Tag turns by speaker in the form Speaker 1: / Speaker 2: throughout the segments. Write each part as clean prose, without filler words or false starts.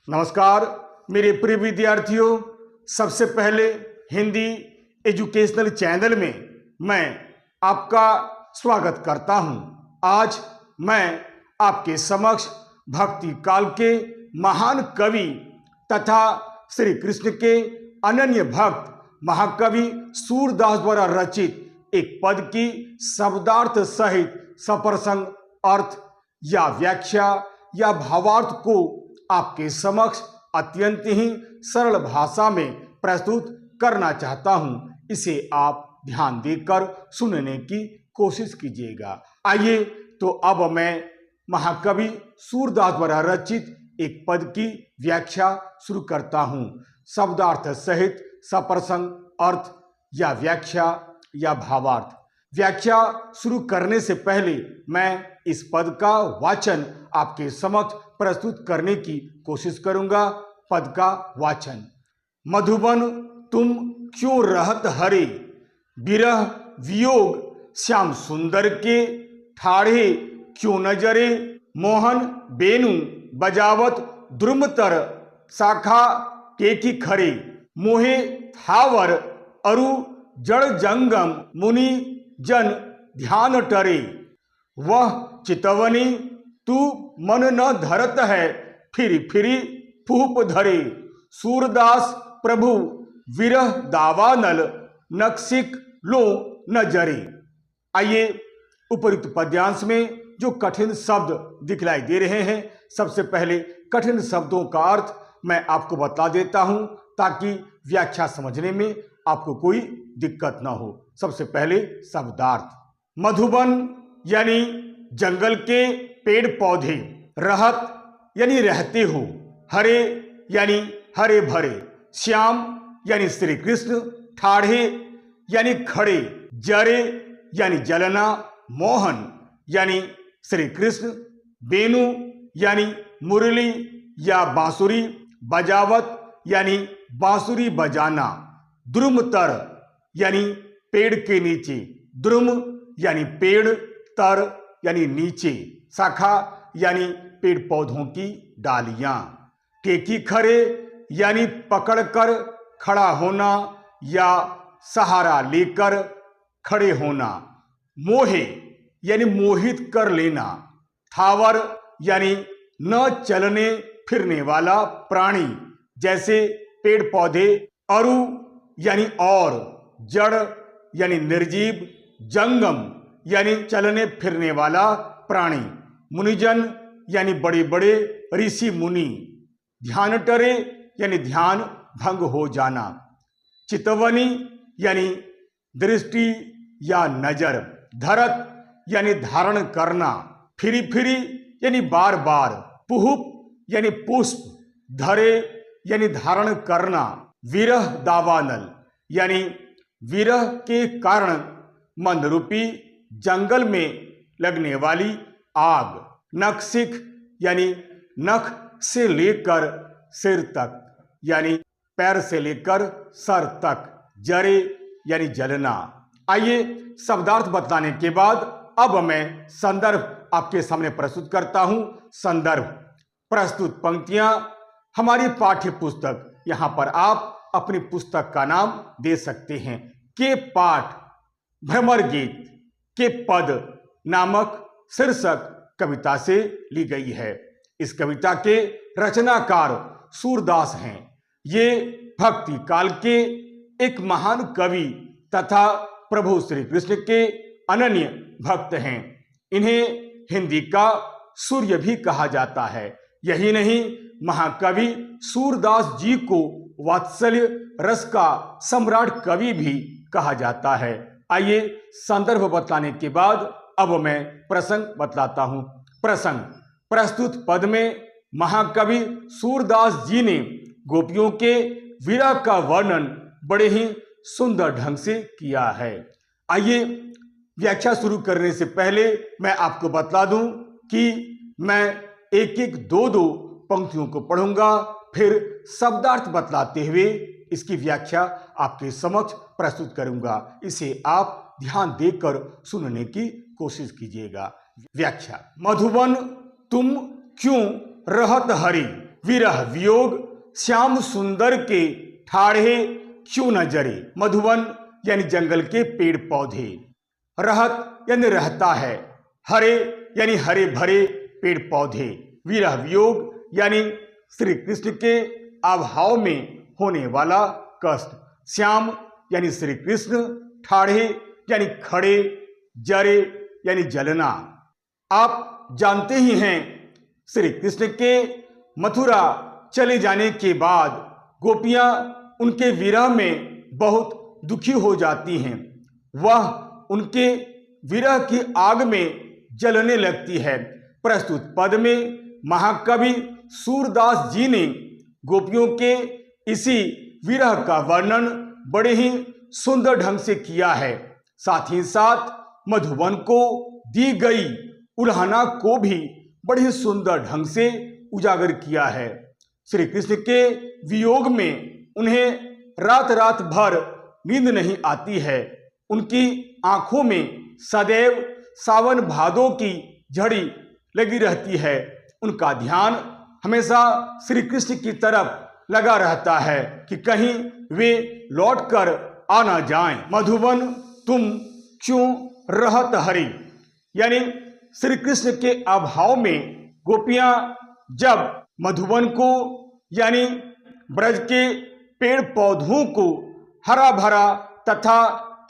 Speaker 1: नमस्कार मेरे प्रिय विद्यार्थियों, सबसे पहले हिंदी एजुकेशनल चैनल में मैं आपका स्वागत करता हूं। आज मैं आपके समक्ष भक्ति काल के महान कवि तथा श्री कृष्ण के अनन्य भक्त महाकवि सूरदास द्वारा रचित एक पद की शब्दार्थ सहित सप्रसंग अर्थ या व्याख्या या भावार्थ को आपके समक्ष अत्यंत ही सरल भाषा में प्रस्तुत करना चाहता हूं। इसे आप ध्यान देकर सुनने की कोशिश कीजिएगा। आइए तो अब मैं महाकवि सूरदास द्वारा रचित एक पद की व्याख्या शुरू करता हूं। शब्दार्थ सहित सप्रसंग अर्थ या व्याख्या या भावार्थ। व्याख्या शुरू करने से पहले मैं इस पद का वाचन आपके समक्ष प्रस्तुत करने की कोशिश करूंगा। पद का वाचन। मधुबन तुम क्यों रहत हरे, विरह वियोग श्याम सुंदर के, ठाढ़े क्यों नजरे मोहन बेनु बजावत द्रुमतर, शाखा टेकी खरे मोहे थावर अरु जड़ जंगम मुनि जन ध्यान टरे, वह चितवनी तू मन न धरत है, फिर फिरी फूप धरे, सूरदास प्रभु विरह दावानल, नक्सिक लो नजरे। आइए उपयुक्त पद्यांश में जो कठिन शब्द दिखलाई दे रहे हैं, सबसे पहले कठिन शब्दों का अर्थ मैं आपको बता देता हूं ताकि व्याख्या समझने में आपको कोई दिक्कत ना हो। सबसे पहले शब्दार्थ। मधुबन यानी जंगल के पेड़ पौधे, रहत यानी रहते हो, हरे यानी हरे भरे, श्याम यानी श्री कृष्ण, ठाढ़े यानी खड़े, जरे यानी जलना, मोहन यानी श्री कृष्ण, बेनु यानी मुरली या बांसुरी, बजावत यानी बांसुरी बजाना, द्रुमतर यानी पेड़ के नीचे, द्रुम यानी पेड़, तर यानी नीचे, शाखा यानी पेड़ पौधों की डालियां, टेकी खरे यानी पकड़कर खड़ा होना या सहारा लेकर खड़े होना, मोहे यानी मोहित कर लेना, थावर यानी न चलने फिरने वाला प्राणी जैसे पेड़ पौधे, अरु यानी और, जड़ यानी निर्जीव, जंगम यानी चलने फिरने वाला प्राणी, मुनिजन यानी बड़े बड़े ऋषि मुनि, ध्यान टरे यानी ध्यान भंग हो जाना, चितवनी यानी दृष्टि या नजर, धरत यानी धारण करना, फिरी फिरी यानी बार बार, पुहुप यानी पुष्प, धरे यानी धारण करना, विरह दावानल यानी विरह के कारण मन रूपी जंगल में लगने वाली आग, नक्सिक यानी नख से लेकर सिर तक यानी पैर से लेकर सर तक, जरे यानी जलना। आइए शब्दार्थ बताने के बाद अब मैं संदर्भ आपके सामने प्रस्तुत करता हूं। संदर्भ। प्रस्तुत पंक्तियां हमारी पाठ्य पुस्तक, यहां पर आप अपनी पुस्तक का नाम दे सकते हैं। के पाठ भ्रमर गीत के पद नामक शीर्षक कविता से ली गई है। इस कविता के रचनाकार सूरदास हैं। ये भक्ति काल के एक महान कवि तथा प्रभु श्री कृष्ण के अनन्य भक्त हैं। इन्हें हिंदी का सूर्य भी कहा जाता है। यही नहीं, महाकवि सूरदास जी को वात्सल्य रस का सम्राट कवि भी कहा जाता है। आइए संदर्भ बताने के बाद अब मैं प्रसंग बतलाता हूं। प्रसंग। प्रस्तुत पद में महाकवि सूरदास जी ने गोपियों के विरह का वर्णन बड़े ही सुंदर ढंग से किया है। आइए व्याख्या शुरू करने से पहले मैं आपको बतला दूं कि मैं एक एक दो दो पंक्तियों को पढ़ूंगा, फिर शब्दार्थ बतलाते हुए इसकी व्याख्या आपके समक्ष प्रस्तुत करूंगा। इसे आप ध्यान देकर सुनने की कोशिश कीजिएगा। व्याख्या। मधुबन तुम क्यों रहत हरि, विरह वियोग श्याम सुंदर के ठाढ़े क्यों न जरे। मधुवन यानी जंगल के पेड़ पौधे, रहत यानी रहता है, हरे यानी हरे भरे पेड़ पौधे, विरह वियोग यानी श्री कृष्ण के अभाव में होने वाला कष्ट, श्याम यानी श्री कृष्ण, ठाढ़े यानी खड़े, जरे यानी जलना। आप जानते ही हैं श्री कृष्ण के मथुरा चले जाने के बाद गोपियां उनके विरह में बहुत दुखी हो जाती हैं। वह उनके विरह की आग में जलने लगती है। प्रस्तुत पद में महाकवि सूरदास जी ने गोपियों के इसी विरह का वर्णन बड़े ही सुंदर ढंग से किया है। साथ ही साथ मधुवन को दी गई उल्हाना को भी बड़े ही सुंदर ढंग से उजागर किया है। श्री कृष्ण के वियोग में उन्हें रात रात भर नींद नहीं आती है। उनकी आंखों में सदैव सावन भादों की झड़ी लगी रहती है। उनका ध्यान हमेशा श्री कृष्ण की तरफ लगा रहता है कि कहीं वे लौटकर आ ना जाएं। मधुवन तुम क्यों रहत हरि, यानी श्री कृष्ण के अभाव में गोपियां जब मधुवन को यानी ब्रज के पेड़ पौधों को हरा भरा तथा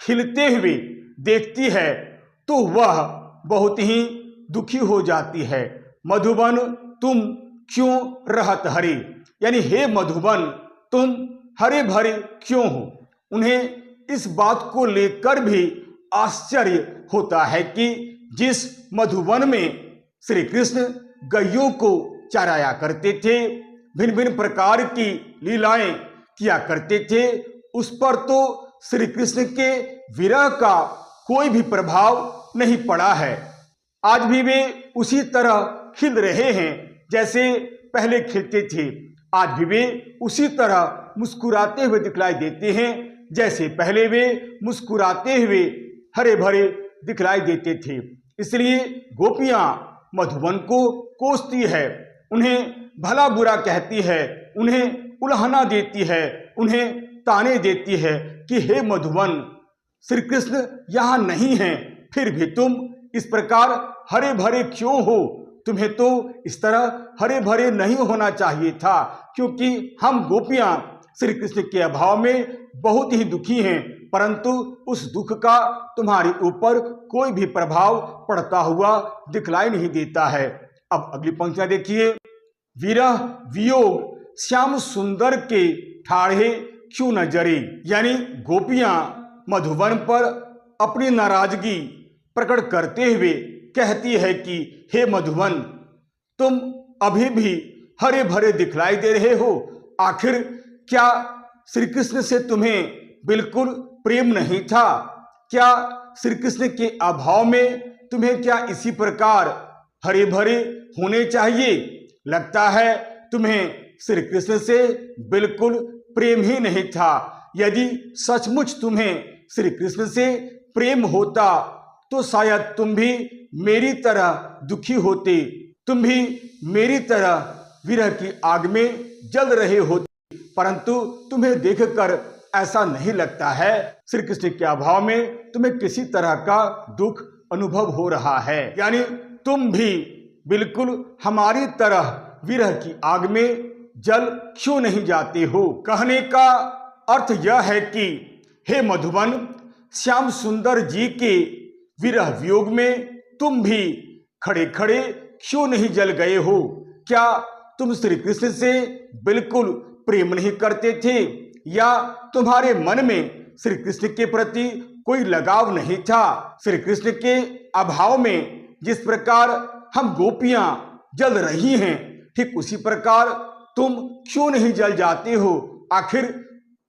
Speaker 1: खिलते हुए देखती है तो वह बहुत ही दुखी हो जाती है। मधुवन तुम क्यों रहत हरे, यानी हे मधुवन तुम हरे भरे क्यों हो। उन्हें इस बात को लेकर भी आश्चर्य होता है कि जिस मधुवन में श्री कृष्ण गैयों को चराया करते थे, भिन्न भिन्न प्रकार की लीलाएं किया करते थे, उस पर तो श्री कृष्ण के विरह का कोई भी प्रभाव नहीं पड़ा है। आज भी वे उसी तरह खिल रहे हैं जैसे पहले खिलते थे। आज भी वे उसी तरह मुस्कुराते हुए दिखलाई देते हैं जैसे पहले वे मुस्कुराते हुए हरे भरे दिखलाई देते थे। इसलिए गोपियां मधुवन को कोसती है, उन्हें भला बुरा कहती है, उन्हें उल्हाना देती है, उन्हें ताने देती है कि हे मधुवन श्री कृष्ण यहाँ नहीं हैं, फिर भी तुम इस प्रकार हरे भरे क्यों हो। तुम्हें तो इस तरह हरे भरे नहीं होना चाहिए था, क्योंकि हम गोपियां श्री कृष्ण के अभाव में बहुत ही दुखी हैं, परंतु उस दुख का तुम्हारे ऊपर कोई भी प्रभाव पड़ता हुआ दिखलाई नहीं देता है। अब अगली पंक्तियां देखिए। विरह वियोग श्याम सुंदर के ठाढ़े क्यों न जरे, यानी गोपियां मधुवन पर अपनी नाराजगी प्रकट करते हुए कहती है कि हे मधुवन तुम अभी भी हरे भरे दिखलाई दे रहे हो। आखिर क्या श्री कृष्ण से तुम्हें बिल्कुल प्रेम नहीं था? क्या श्री कृष्ण के अभाव में तुम्हें क्या इसी प्रकार हरे भरे होने चाहिए? लगता है तुम्हें श्री कृष्ण से बिल्कुल प्रेम ही नहीं था। यदि सचमुच तुम्हें श्री कृष्ण से प्रेम होता तो शायद तुम भी मेरी तरह दुखी होते, तुम भी मेरी तरह विरह की आग में जल रहे होते, परंतु तुम्हें देखकर ऐसा नहीं लगता है। श्री कृष्ण के अभाव में तुम्हें किसी तरह का दुख अनुभव हो रहा है, यानी तुम भी बिल्कुल हमारी तरह विरह की आग में जल क्यों नहीं जाते हो। कहने का अर्थ यह है कि हे मधुवन श्याम सुंदर जी के विरह वियोग में तुम भी खड़े खड़े क्यों नहीं जल गए हो। क्या तुम श्री कृष्ण से बिल्कुल प्रेम नहीं करते थे, या तुम्हारे मन में श्री कृष्ण के प्रति कोई लगाव नहीं था? श्री कृष्ण के अभाव में जिस प्रकार हम गोपियां जल रही हैं, ठीक उसी प्रकार तुम क्यों नहीं जल जाते हो। आखिर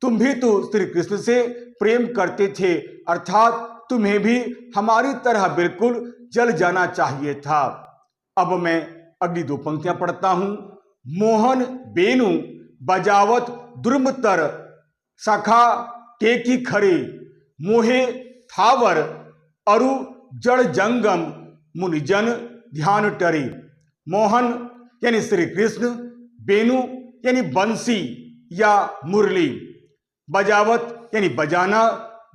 Speaker 1: तुम भी तो श्री कृष्ण से प्रेम करते थे, अर्थात तुम्हें भी हमारी तरह बिल्कुल जल जाना चाहिए था। अब मैं अगली दो पंक्तियां पढ़ता हूं। मोहन बेनु बजावत दुर्मतर सखा टेकी खरे, मोहे थावर अरु जड़ जंगम मुनिजन ध्यान टरे। मोहन यानी श्री कृष्ण बेनु यानी बंसी या मुरली, बजावत यानी बजाना,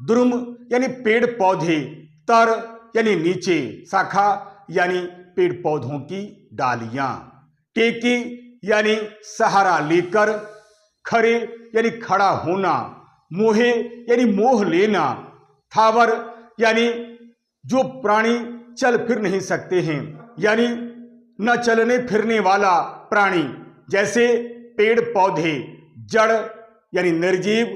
Speaker 1: द्रुम यानी पेड़ पौधे, तर यानी नीचे, शाखा यानी पेड़ पौधों की डालियां, टेकी यानी सहारा लेकर, खरे यानी खड़ा होना, मोहे यानी मोह लेना, थावर यानी जो प्राणी चल फिर नहीं सकते हैं, यानी न चलने फिरने वाला प्राणी, जैसे पेड़ पौधे, जड़ यानी निर्जीव,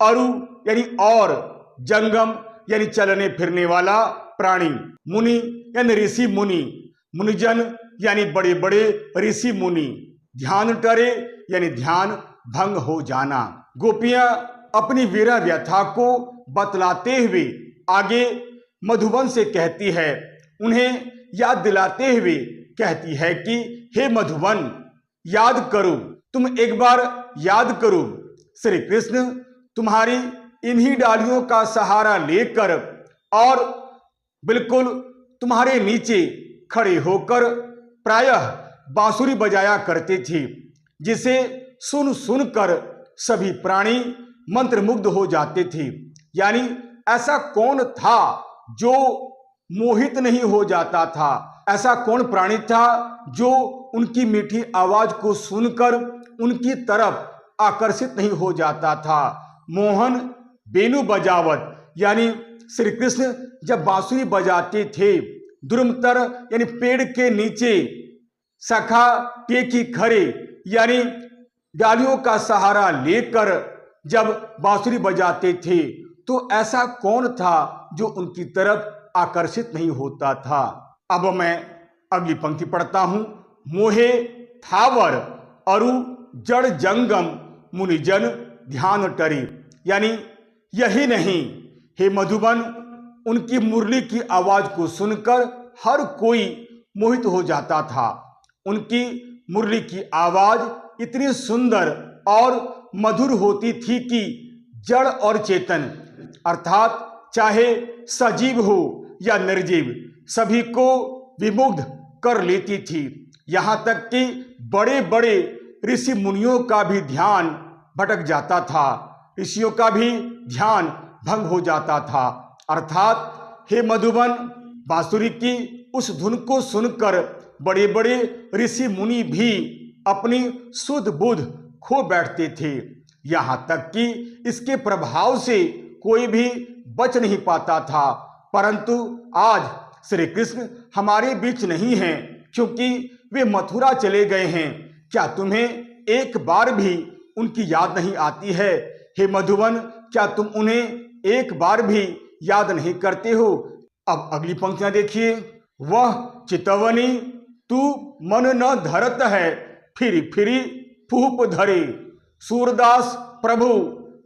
Speaker 1: अरु यानी और, जंगम यानी चलने फिरने वाला प्राणी, मुनि यानी ऋषि मुनि, मुनिजन यानी बड़े बड़े ऋषि मुनि, ध्यान टरे यानी ध्यान भंग हो जाना। गोपियां अपनी वीरा व्यथा को बतलाते हुए आगे मधुबन से कहती है, उन्हें याद दिलाते हुए कहती है कि हे मधुबन, याद करो, तुम एक बार याद करो, श्री कृष्ण तुम्हारी इन्हीं डालियों का सहारा लेकर और बिल्कुल तुम्हारे नीचे खड़े होकर प्रायः बांसुरी बजाया करते थे, जिसे सुन सुनकर सभी प्राणी मंत्रमुग्ध हो जाते थे। यानी ऐसा कौन था जो मोहित नहीं हो जाता था, ऐसा कौन प्राणी था जो उनकी मीठी आवाज को सुनकर उनकी तरफ आकर्षित नहीं हो जाता था। मोहन बेनु बजावत यानी श्री कृष्ण जब बांसुरी बजाते थे, द्रुमतर यानी पेड़ के नीचे, सखा टेकी खरे यानी डालियों का सहारा लेकर जब बांसुरी बजाते थे, तो ऐसा कौन था जो उनकी तरफ आकर्षित नहीं होता था। अब मैं अगली पंक्ति पढ़ता हूं। मोहे थावर अरु जड़ जंगम मुनिजन ध्यान टरे, यानी यही नहीं हे मधुबन, उनकी मुरली की आवाज को सुनकर हर कोई मोहित हो जाता था। उनकी मुरली की आवाज इतनी सुंदर और मधुर होती थी कि जड़ और चेतन अर्थात चाहे सजीव हो या निर्जीव सभी को विमुग्ध कर लेती थी। यहाँ तक कि बड़े बड़े ऋषि मुनियों का भी ध्यान भटक जाता था, ऋषियों का भी ध्यान भंग हो जाता था। अर्थात हे मधुबन, बांसुरी की उस धुन को सुनकर बड़े बड़े ऋषि मुनि भी अपनी सुध बुध खो बैठते थे। यहाँ तक कि इसके प्रभाव से कोई भी बच नहीं पाता था। परंतु आज श्री कृष्ण हमारे बीच नहीं हैं, क्योंकि वे मथुरा चले गए हैं। क्या तुम्हें एक बार भी उनकी याद नहीं आती है? हे मधुबन, क्या तुम उन्हें एक बार भी याद नहीं करते हो? अब अगली पंक्तियां देखिए। वह चितवनी तू मन न धरत है, फिरी फिरी फूप धरे, सूरदास प्रभु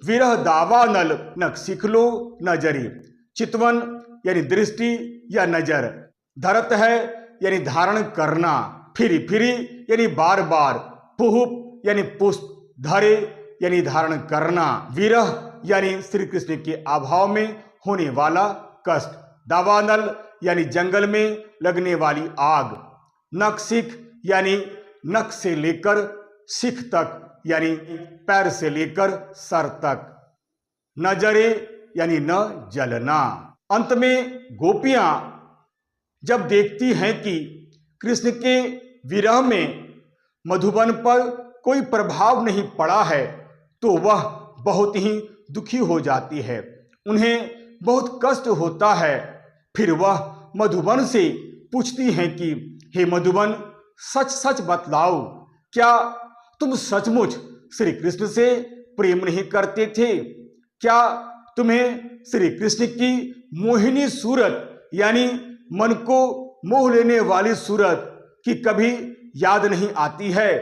Speaker 1: विरह दावानल न सिखलो नजरी। चितवन यानी दृष्टि या नजर, धरत है यानी धारण करना, फिरी फिरी यानी बार बार, पुहुप यानी पुष्प, धरे यानी धारण करना, विरह यानी श्री कृष्ण के अभाव में होने वाला कष्ट, दावानल यानी जंगल में लगने वाली आग, नखशिख यानी नख से लेकर शिख तक यानी पैर से लेकर सर तक, नजरे यानी न जलना। अंत में गोपियां जब देखती हैं कि कृष्ण के विरह में मधुबन पर कोई प्रभाव नहीं पड़ा है, तो वह बहुत ही दुखी हो जाती है, उन्हें बहुत कष्ट होता है। फिर वह मधुबन से पूछती हैं कि हे मधुबन, सच सच बतलाओ, क्या तुम सचमुच श्री कृष्ण से प्रेम नहीं करते थे? क्या तुम्हें श्री कृष्ण की मोहिनी सूरत यानी मन को मोह लेने वाली सूरत की कभी याद नहीं आती है?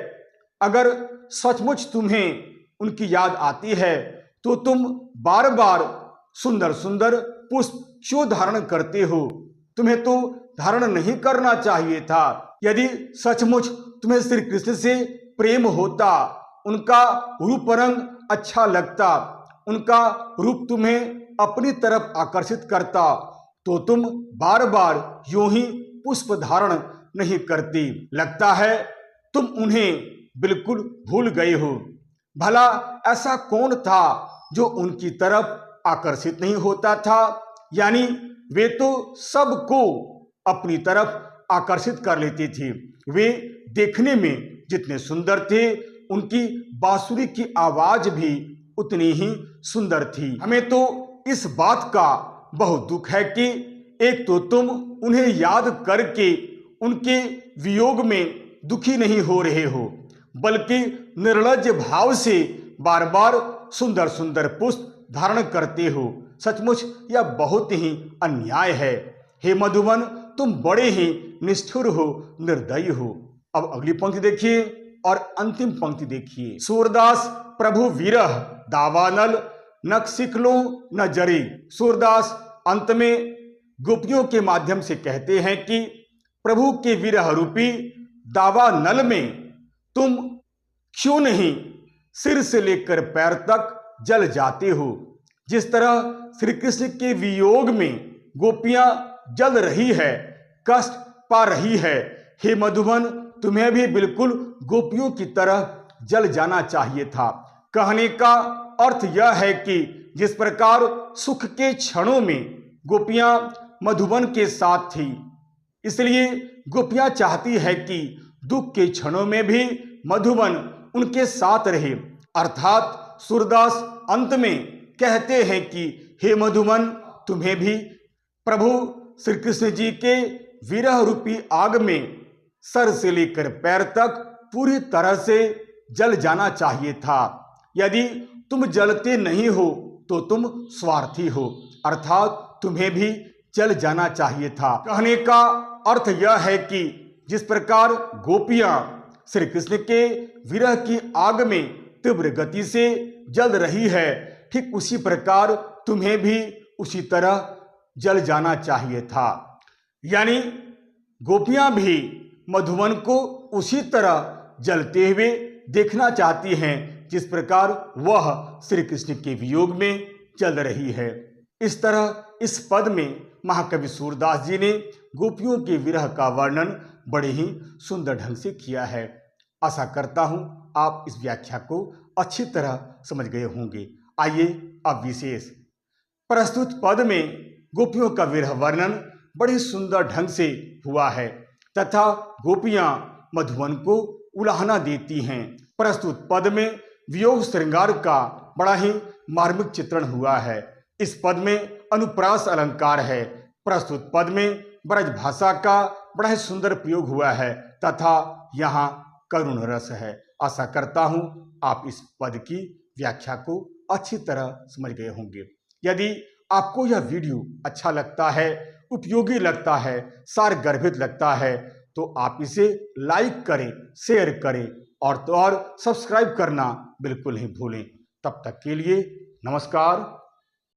Speaker 1: अगर सचमुच तुम्हें उनकी याद आती है, तो तुम बार बार सुंदर सुंदर पुष्प क्यों धारण करते हो? तुम्हें तो धारण नहीं करना चाहिए था। यदि सचमुच तुम्हें श्री कृष्ण से प्रेम होता, उनका रूप रंग अच्छा लगता, उनका रूप तुम्हें अपनी तरफ आकर्षित करता, तो तुम बार बार यूं ही पुष्प धारण नहीं करती। लगता है तुम उन्हें बिल्कुल भूल गए हो। भला ऐसा कौन था जो उनकी तरफ आकर्षित नहीं होता था? यानी वे तो सबको अपनी तरफ आकर्षित कर लेते थे। वे देखने में जितने सुंदर थे, उनकी बांसुरी की आवाज भी उतनी ही सुंदर थी। हमें तो इस बात का बहुत दुख है कि एक तो तुम उन्हें याद करके उनके वियोग में दुखी नहीं हो रहे हो, बल्कि निर्लज्ज भाव से बार बार सुंदर सुंदर पुष्प धारण करते हो। सचमुच यह बहुत ही अन्याय है। हे मधुवन, तुम बड़े ही निष्ठुर हो, निर्दयी हो। अब अगली पंक्ति देखिए और अंतिम पंक्ति देखिए। सूरदास प्रभु विरह दावानल न सिखलो न जरी। सूरदास अंत में गोपियों के माध्यम से कहते हैं कि प्रभु के विरह रूपी दावा नल में तुम क्यों नहीं सिर से लेकर पैर तक जल जाते हो। जिस तरह श्री कृष्ण के वियोग में गोपियां जल रही है, कष्ट पा रही है, हे मधुवन, तुम्हें भी बिल्कुल गोपियों की तरह जल जाना चाहिए था। कहने का अर्थ यह है कि जिस प्रकार सुख के क्षणों में गोपियां मधुवन के साथ थी, इसलिए गोपियां चाहती है कि दुख के क्षणों में भी मधुवन उनके साथ रहे। अर्थात सूरदास अंत में कहते हैं कि हे मधुवन, तुम्हें भी प्रभु श्री कृष्ण जी के विरह रूपी आग में सर से लेकर पैर तक पूरी तरह से जल जाना चाहिए था। यदि तुम जलते नहीं हो तो तुम स्वार्थी हो, अर्थात तुम्हें भी जल जाना चाहिए था। कहने का अर्थ यह है कि जिस प्रकार गोपियां श्री कृष्ण के विरह की आग में तीव्र गति से जल रही है, ठीक उसी प्रकार तुम्हें भी उसी तरह जल जाना चाहिए था। यानी गोपियां भी मधुवन को उसी तरह जलते हुए देखना चाहती हैं जिस प्रकार वह श्री कृष्ण के वियोग में जल रही है। इस तरह इस पद में महाकवि सूरदास जी ने गोपियों के विरह का वर्णन बड़े ही सुंदर ढंग से किया है। आशा करता हूं आप इस व्याख्या को अच्छी तरह समझ गए होंगे। आइए अब विशेष प्रस्तुत पद में गोपियों का विरह वर्णन बड़े सुंदर ढंग से हुआ है तथा गोपियां मधुवन को उलाहना देती हैं। प्रस्तुत पद में वियोग श्रृंगार का बड़ा ही मार्मिक चित्रण हुआ है। इस पद में अनुप्रास अलंकार है। प्रस्तुत पद में ब्रज भाषा का बड़ा ही सुंदर प्रयोग हुआ है तथा यहाँ करुण रस है। आशा करता हूँ आप इस पद की व्याख्या को अच्छी तरह समझ गए होंगे। यदि आपको यह वीडियो अच्छा लगता है, उपयोगी लगता है, सारगर्भित लगता है, तो आप इसे लाइक करें, शेयर करें और सब्सक्राइब करना बिल्कुल नहीं भूलें। तब तक के लिए नमस्कार।